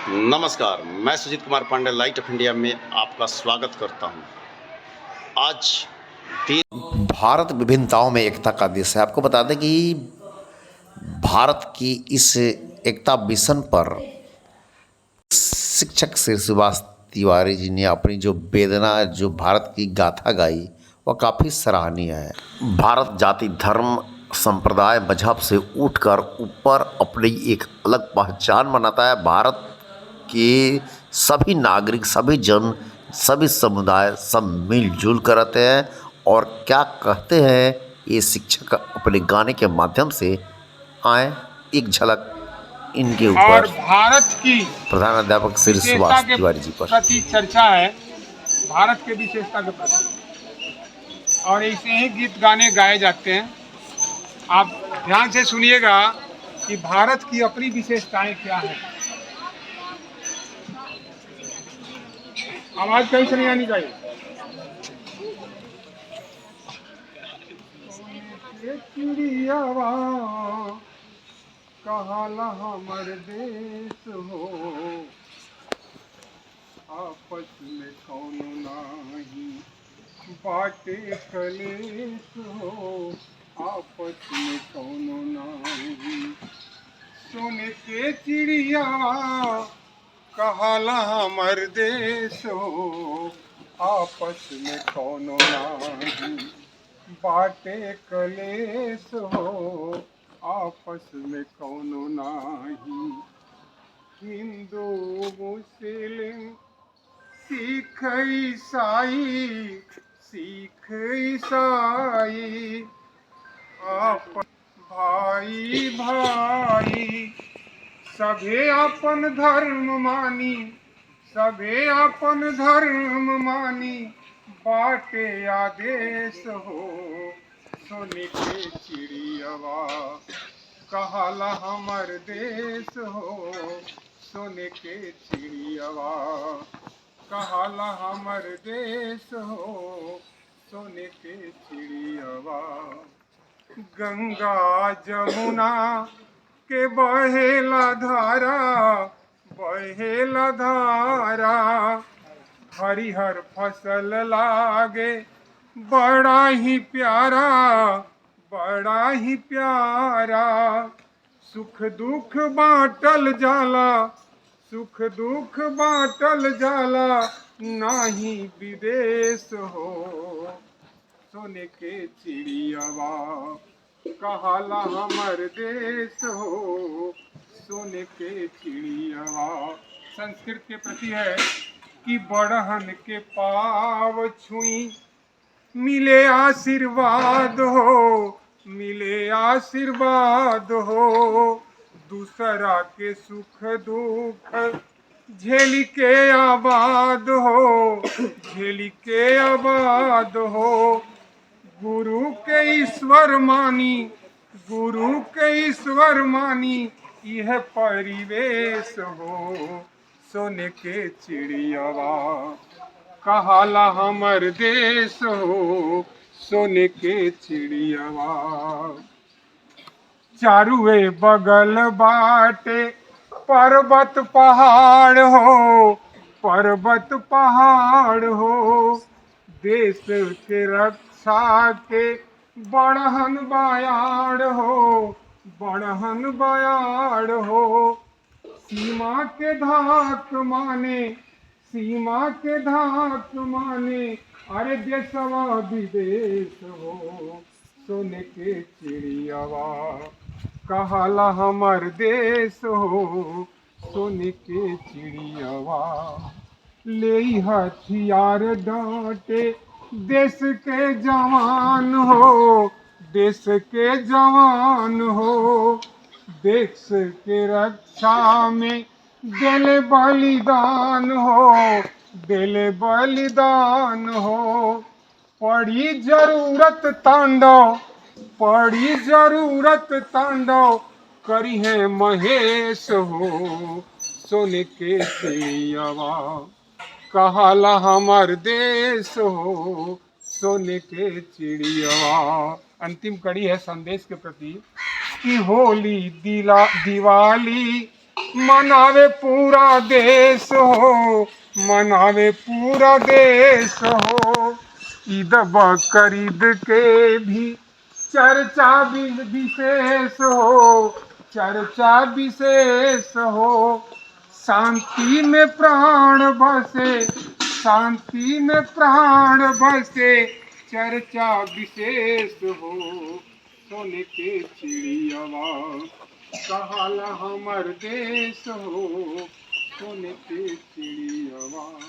नमस्कार, मैं Sujeet Kumar Pandey light of India में आपका स्वागत करता हूं। आज भारत विभिन्नताओं में एकता का देश है। आपको बता दें कि भारत की इस एकता मिशन पर शिक्षक श्री सुभाष तिवारी जी ने अपनी जो वेदना, जो भारत की गाथा गाई, वह काफ़ी सराहनीय है। भारत जाति, धर्म, संप्रदाय, मजहब से उठकर ऊपर अपनी एक अलग पहचान बनाता है। भारत के सभी नागरिक, सभी जन, सभी समुदाय सब मिलजुल कर रहते हैं। और क्या कहते हैं ये शिक्षक अपने गाने के माध्यम से, आए एक झलक इनके और ऊपर भारत की प्रधान अध्यापक श्री विशेषता सुभाष के तिवारी जी पर। प्रति चर्चा है, भारत के विशेषता के प्रति, और ऐसे ही गीत गाने गाए जाते हैं। आप ध्यान से सुनिएगा कि भारत की अपनी विशेषताएं क्या हैं। आवाज कहीं से नहीं आनी चाहिए। चिड़ियावा कहाला हमर देश हो, आपस में कौनो नाही बाटे कलेश हो, आपस में कौनो नाही। सोने के चिड़िया कहाला हमर देश हो, आपस में कौनो नाही बाटे कलेश हो, आपस में कौनो नाही। हिंदू मुस्लिम सिख ईसाई, सिख ईसाई आप भाई भाई, सभे अपन धर्म मानी, सभे अपन धर्म मानी बाटे आदेश हो। सोने के चिड़ियावा कहाला हमर देश हो, सोने के चिड़ियावा कहाला हमर देश हो, सोने के चिड़ियावा। गंगा जमुना के बहेला धारा, बहेला धारा, हरिहर फसल लागे बड़ा ही प्यारा, बड़ा ही प्यारा। सुख दुख बाटल जाला, सुख दुख बाटल जाला, नाही विदेश हो। सोने के चिड़ियावा कहाला हमर देश हो, सोने के चिड़ियावा। संस्कृत के प्रति है कि बड़हन के पाव छुई मिले आशीर्वाद हो, मिले आशीर्वाद हो। दूसरा के सुख दुख झेली के आबाद हो, झेली के आबाद हो। गुरु के ईश्वर मानी, गुरु के ईश्वर मानी, यह परिवेश हो। सोने के चिड़ियावा कहाला हमर देश हो, सोने के चिड़ियावा। चारुए बगल बाटे पर्वत पहाड़ हो, पर्वत पहाड़ हो। देश के रक्षा के बड़हन बयाड़ हो, बड़हन बयाड़ हो। सीमा के धाक माने, सीमा के धाक माने, अरे देशवा विदेश हो। सोने के चिड़ियावा कहाला हमर देश हो, सोने के चिड़ियावा। ले हथियार डांटे देश के जवान हो, देश के जवान हो। देश के रक्षा में दिल बलिदान हो, दिल बलिदान हो। पड़ी जरूरत तांडव, पड़ी जरूरत तांडव, करी है महेश हो। सोने के चिड़ियावा कहाला हमर देश हो, सोने के चिड़ियावा। अंतिम कड़ी है संदेश के प्रति कि होली दिवाली मनावे पूरा देश हो, मनावे पूरा देश हो। ईद बकरीद के भी चर्चा विशेष हो, चर्चा विशेष हो। शांति में प्राण बसे, शांति में प्राण बसे, चर्चा विशेष हो। सोने के चिड़ियावा कहाला हमर देश हो, सोने के चिड़ियावा।